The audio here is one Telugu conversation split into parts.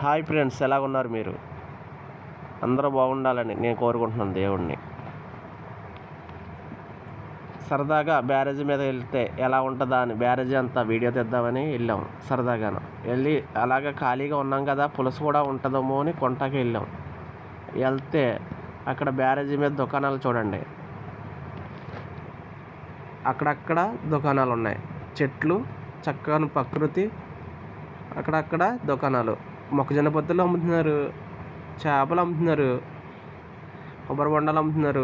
హాయ్ ఫ్రెండ్స్, ఎలాగున్నారు మీరు? అందరూ బాగుండాలని నేను కోరుకుంటున్నాను దేవుడిని. సరదాగా బ్యారేజీ మీద వెళ్తే ఎలా ఉంటుందా అని బ్యారేజీ అంతా వీడియో తెద్దామని వెళ్ళాం. సరదాగాను వెళ్ళి అలాగ ఖాళీగా ఉన్నాం కదా, పులుసు కూడా ఉంటుందేమో అని కొంటాకి వెళ్ళాం. వెళ్తే అక్కడ బ్యారేజీ మీద దుకాణాలు చూడండి, అక్కడక్కడ దుకాణాలు ఉన్నాయి. చెట్లు, చక్కని ప్రకృతి, అక్కడక్కడ దుకాణాలు. మొక్కజొన్న పొత్తులు అమ్ముతున్నారు, చేపలు అమ్ముతున్నారు, కొబ్బరి బొండాలు అమ్ముతున్నారు.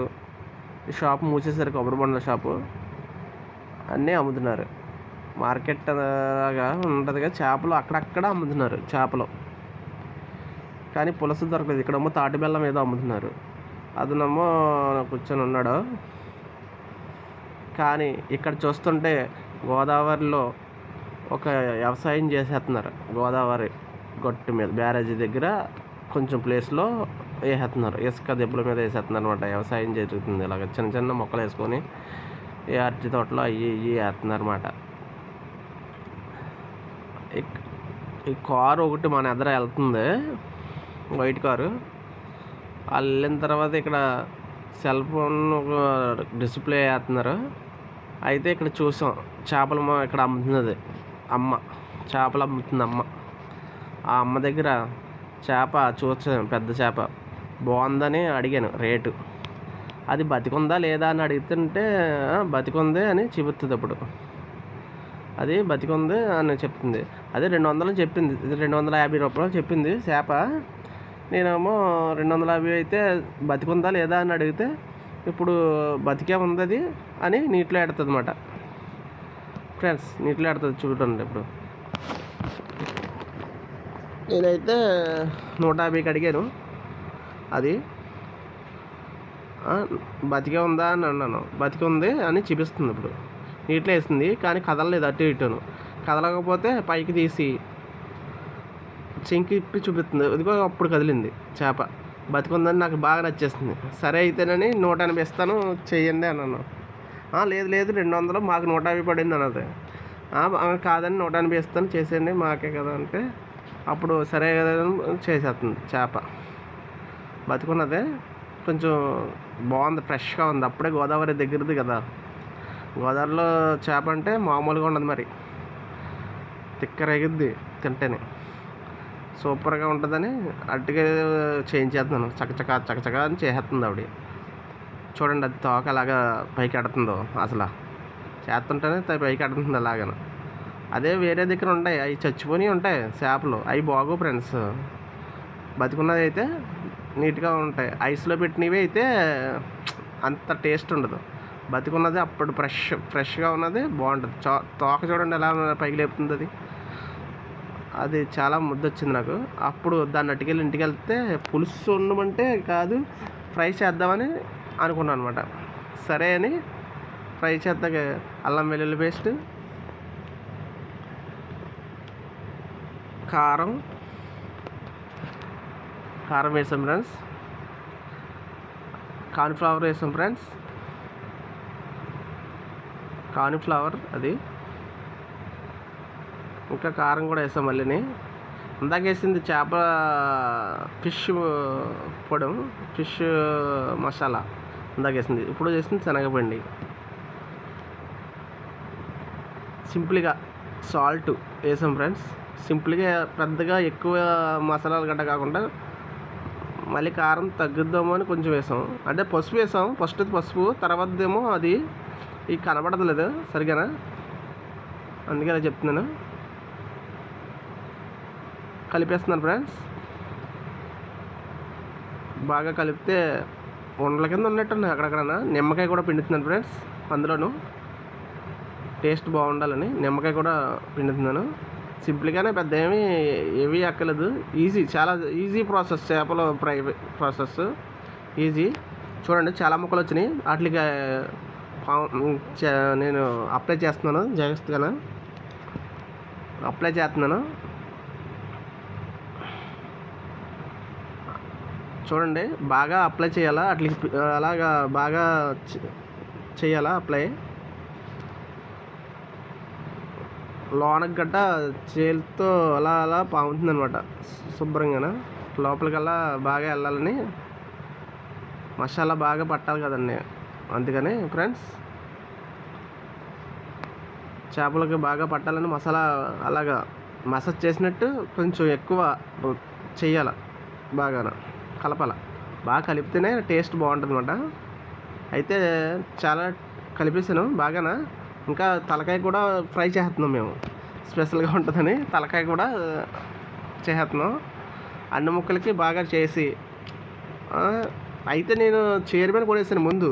ఈ షాప్ మూసేశారు, కొబ్బరి బొండాల షాపు. అన్నీ అమ్ముతున్నారు. మార్కెట్ లాగా ఉంటుందిగా, చేపలు అక్కడక్కడ అమ్ముతున్నారు చేపలు. కానీ పులస దొరకలేదు. ఇక్కడేమో తాటి బెల్లం ఏదో అమ్ముతున్నారు. అతనేమో కూర్చొని ఉన్నాడు. కానీ ఇక్కడ చూస్తుంటే గోదావరిలో ఒక వ్యవసాయం చేసేస్తున్నారు. గోదావరి గట్టు మీద బ్యారేజీ దగ్గర కొంచెం ప్లేస్లో వేసేస్తున్నారు. ఇసుక దెబ్బల మీద వేసేస్తున్నారు అనమాట. వ్యవసాయం జరుగుతుంది. ఇలాగ చిన్న చిన్న మొక్కలు వేసుకొని ఈ అరటి తోటలో అవి వేస్తున్నారు అనమాట. ఈ కారు ఒకటి మన ఎదుర వెళ్తుంది, వైట్ కారు. వాళ్ళు వెళ్ళిన తర్వాత ఇక్కడ సెల్ ఫోన్ డిస్ప్లే వేస్తున్నారు. అయితే ఇక్కడ చూసాం, చేపలు ఇక్కడ అమ్ముతున్నది అమ్మ. చేపలు అమ్ముతుంది అమ్మ. ఆ అమ్మ దగ్గర చేప చూసాను, పెద్ద చేప బాగుందని అడిగాను రేటు. అది బతికుందా లేదా అని అడుగుతుంటే బతికుంది అని చెబుతుంది. అప్పుడు అది బతికుంది అని చెప్తుంది. అదే 200 చెప్పింది. ఇది 250 రూపాయలు చెప్పింది చేప. నేనేమో 250 అయితే బతికుందా లేదా అని అడిగితే ఇప్పుడు బతికే ఉంది అది అని నీటిలో ఎడుతుంది అన్నమాట. ఫ్రెండ్స్, నీటిలో ఎడుతుంది చూడండి. ఇప్పుడు నేనైతే 150కి అడిగాను. అది బతికే ఉందా అని అన్నాను. బతికి ఉంది అని చూపిస్తుంది. ఇప్పుడు నీటిలో వేసింది కానీ కదలలేదు, అటు ఇటును. కదలకపోతే పైకి తీసి చెంకి ఇప్పి చూపిస్తుంది. ఇదిగో అప్పుడు కదిలింది చేప. బతికుందని నాకు బాగా నచ్చేస్తుంది. సరే అయితేనని 180 ఇస్తాను, చెయ్యండి అన్నాను. లేదు లేదు 200, మాకు 150 పడింది అన్నది. కాదని 180 ఇస్తాను, చేసేయండి మాకే కదా అంటే అప్పుడు సరే కదా చేసేస్తుంది. చేప బతికున్నదే, కొంచెం బాగుంది, ఫ్రెష్గా ఉంది. అప్పుడే గోదావరి దగ్గరది కదా. గోదావరిలో చేప అంటే మామూలుగా ఉండదు, మరి తిక్కరేగిద్ది తింటేనే. సూపర్గా ఉంటుందని అట్టుగా చేయించేస్తున్నాను. చకచకా చకచకా అని చేసేస్తుంది ఆవిడ. చూడండి, అది తోక అలాగా పైకి ఎడుతుందో, అసలు చేస్తుంటేనే పైకి ఎడుతుంది అలాగను. అదే వేరే దగ్గర ఉంటాయి, అవి చచ్చిపోయి ఉంటాయి చేపలు. అవి బాగో ఫ్రెండ్స్. బతికున్నది అయితే నీట్గా ఉంటాయి. ఐస్లో పెట్టినవి అయితే అంత టేస్ట్ ఉండదు. బతికున్నది అప్పుడు ఫ్రెష్గా ఉన్నది బాగుంటుంది. తోక చూడండి ఎలా పైకి లేపుతుంది. అది అది చాలా ముద్దొచ్చింది నాకు. అప్పుడు దాన్ని అట్టుకెళ్ళి ఇంటికి వెళ్తే పులుసు ఉండమంటే కాదు, ఫ్రై చేద్దామని అనుకున్నాను అనమాట. సరే అని ఫ్రై చేద్దాక అల్లం వెల్లుల్లి పేస్ట్, కారం వేసాం ఫ్రెండ్స్. కార్న్ఫ్లవర్ వేసాం ఫ్రెండ్స్. కార్న్ఫ్లవర్ అది, ఇంకా కారం కూడా వేసాం. మళ్ళీ ఇందాక వేసింది చేప ఫిష్ పొడి, ఫిష్ మసాలా ఇందాక వేసింది. ఇప్పుడు చేసింది శనగపిండి. సింపుల్గా సాల్ట్ వేసాం ఫ్రెండ్స్. సింపుల్గా, పెద్దగా ఎక్కువ మసాలాలు గడ్డ కాకుండా. మళ్ళీ కారం తగ్గిద్దాము అని కొంచెం వేసాం. అంటే పసుపు వేసాం, ఫస్ట్ పసుపు, తర్వాత ఏమో అది ఈ కనబడతలేదు సరిగానా, అందుకే అలా చెప్తున్నాను. కలిపేస్తున్నాను ఫ్రెండ్స్. బాగా కలిపితే ఉండల కింద ఉన్నట్టున్నాయి అక్కడక్కడ. నిమ్మకాయ కూడా పిండుతున్నాను ఫ్రెండ్స్. అందులోనూ టేస్ట్ బాగుండాలని నిమ్మకాయ కూడా పిండుతున్నాను. సింపుల్గానే, పెద్ద ఏమీ అక్కలేదు. ఈజీ, చాలా ఈజీ ప్రాసెస్. చేపల ఫ్రై ప్రాసెస్ ఈజీ. చూడండి, చాలా ముక్కలు వచ్చినాయి. వాటికి నేను అప్లై చేస్తున్నాను, జాగ్రత్తగా అప్లై చేస్తున్నాను. చూడండి, బాగా అప్లై చేయాలా, వాటికి అలాగా బాగా చేయాలా అప్లై. లోనకి గట్ట చేతితో అలా అలా పాముతుంది అనమాట శుభ్రంగా. లోపలికల్లా బాగా వెళ్ళాలని, మసాలా బాగా పట్టాలి కదండి, అందుకని ఫ్రెండ్స్ చేపలకి బాగా పట్టాలని మసాలా అలాగా మసాజ్ చేసినట్టు కొంచెం ఎక్కువ చెయ్యాలి, బాగా కలపాల. బాగా కలిపితేనే టేస్ట్ బాగుంటుంది అనమాట. అయితే చాలా కలిపేసాను బాగానా. ఇంకా తలకాయ కూడా ఫ్రై చేస్తున్నాం మేము, స్పెషల్గా ఉంటుందని తలకాయ కూడా చేస్తున్నాం అన్ని ముక్కలకి బాగా చేసి. అయితే నేను చైర్మన్ కొనేసాను ముందు.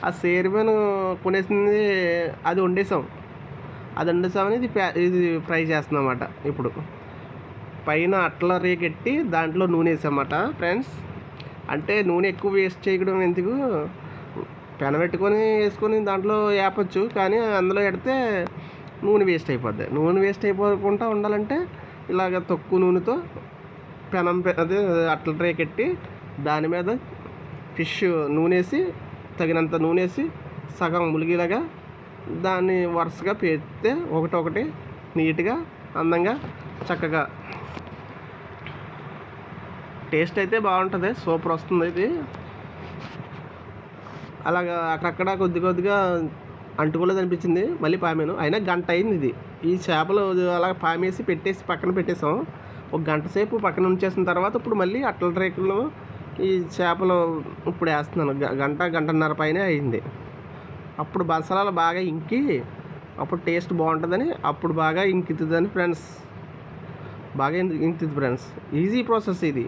ఆ చైర్మన్ కొనేసింది అది వండేసాం, ఇది ఇది ఫ్రై చేస్తున్నాం అన్నమాట. ఇప్పుడు పైన అట్ల రేకెట్టి దాంట్లో నూనె వేసామన్నమాట ఫ్రెండ్స్. అంటే నూనె ఎక్కువ వేస్ట్ చేయడం ఎందుకు, పెనబెట్టుకొని వేసుకొని దాంట్లో వేపచ్చు, కానీ అందులో పెడితే నూనె వేస్ట్ అయిపోద్ది. నూనె వేస్ట్ అయిపోకుండా ఉండాలంటే ఇలాగ తక్కువ నూనెతో అదే అట్ల రేకెట్టి దాని మీద ఫిష్ నూనెసి, తగినంత నూనెసి సగం ములిగేలాగా దాన్ని వరుసగా పెడితే ఒకటొకటి నీట్గా అందంగా చక్కగా టేస్ట్ అయితే బాగుంటుంది, సూపర్ వస్తుంది ఇది. అలాగా అక్కడక్కడ కొద్దిగా అంటుకోలేదు అనిపించింది, మళ్ళీ పామాను. అయినా గంట అయింది ఇది. ఈ చేపలు అలా పామేసి పెట్టేసి పక్కన పెట్టేసాం. ఒక గంట సేపు పక్కన ఉంచేసిన తర్వాత ఇప్పుడు మళ్ళీ అట్ల రేకుల్లో ఈ చేపలు ఇప్పుడు వేస్తున్నాను. గంటన్నర పైన అయింది. అప్పుడు మసాలాలు బాగా ఇంకి అప్పుడు టేస్ట్ బాగుంటుందని, అప్పుడు బాగా ఇంకితుందని ఫ్రెండ్స్, బాగా ఇంకితుంది ఫ్రెండ్స్. ఈజీ ప్రాసెస్ ఇది,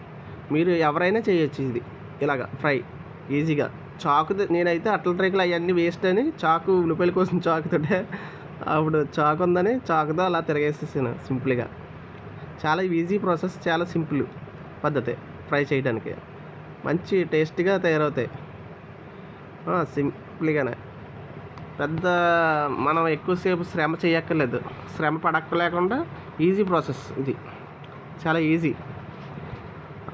మీరు ఎవరైనా చేయొచ్చు ఇది ఇలాగ ఫ్రై ఈజీగా. నేనైతే అట్ల రేకులు అవన్నీ వేస్ట్ అని చాకు ఉల్లిపాయల కోసం చాకుతోటే, అప్పుడు చాకు ఉందని చాకుతో అలా తిరగేసేసాను సింపుల్గా. చాలా ఈజీ ప్రాసెస్, చాలా సింపుల్ పద్ధతి ఫ్రై చేయడానికి. మంచి టేస్టీగా తయారవుతాయి సింపుల్గానే. పెద్ద మనం ఎక్కువసేపు శ్రమ చేయక్కర్లేదు, శ్రమ పడక్కలేకుండా ఈజీ ప్రాసెస్ ఇది, చాలా ఈజీ.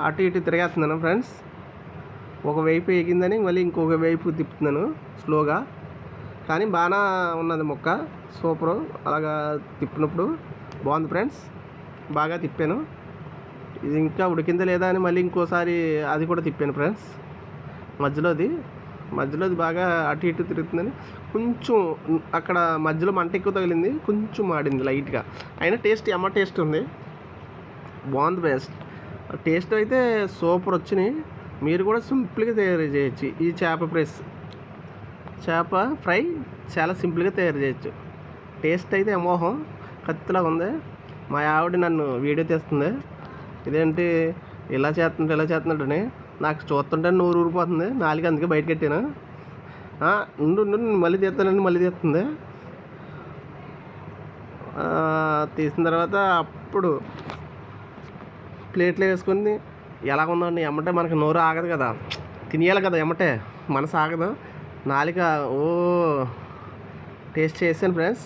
అటు ఇటు తిరిగేస్తున్నాను ఫ్రెండ్స్. ఒకవైపు ఎగిందని మళ్ళీ ఇంకొక వైపు తిప్పుతున్నాను స్లోగా, కానీ బాగా ఉన్నది ముక్క, సూపరు. అలాగా తిప్పినప్పుడు బాగుంది ఫ్రెండ్స్. బాగా తిప్పాను. ఇది ఇంకా ఉడికిందా లేదా అని మళ్ళీ ఇంకోసారి అది కూడా తిప్పాను ఫ్రెండ్స్. మధ్యలోది బాగా అటు ఇటు తిరుగుతుందని కొంచెం అక్కడ మధ్యలో మంట ఎక్కువ తగిలింది, కొంచెం మాడింది లైట్గా. అయినా టేస్ట్ టేస్ట్ ఉంది, బాగుంది ఫ్రెండ్స్. టేస్ట్ అయితే సూపర్ వచ్చినాయి. మీరు కూడా సింపుల్గా తయారు చేయొచ్చు ఈ చేప ఫ్రై చాలా సింపుల్గా తయారు చేయొచ్చు. టేస్ట్ అయితే అమోహం, కత్తిలాగా ఉంది. మా ఆవిడ నన్ను వీడియో తీస్తుంది, ఇదేంటి ఇలా చేస్తున్నాడని. నాకు చూస్తుంటే నోరు ఊరిపోతుంది, నాలుగు అందుకే బయట కట్టాను. ఉండు మళ్ళీ తీస్తుంది. తీసిన తర్వాత అప్పుడు ప్లేట్లో వేసుకొని ఎలా ఉందండి ఎమ్మటే, మనకు నోరు ఆగదు కదా, తినేయాలి కదా ఎమ్మటే, మనసు ఆగదు, నాలుక టేస్ట్ చేశాను ఫ్రెండ్స్.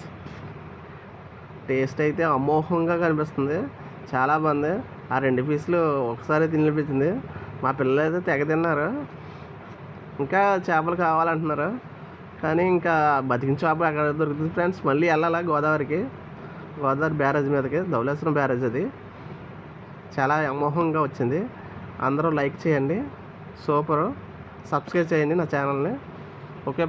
టేస్ట్ అయితే అమోఘంగా కనిపిస్తుంది, చాలా బాగుంది. ఆ 2 పీసులు ఒకసారి తినిపించింది. మా పిల్లలు అయితే తెగ తిన్నారు, ఇంకా చేపలు కావాలంటున్నారు. కానీ ఇంకా బతికిన చేప అక్కడ దొరుకుతుంది ఫ్రెండ్స్. మళ్ళీ వెళ్ళాలా గోదావరి బ్యారేజ్ మీదకి, ధవళేశ్వరం బ్యారేజ్. అది చాలా అమోఘంగా వచ్చింది. అందరూ లైక్ చేయండి, సూపరు. సబ్స్క్రైబ్ చేయండి నా ఛానల్ని. ఓకే.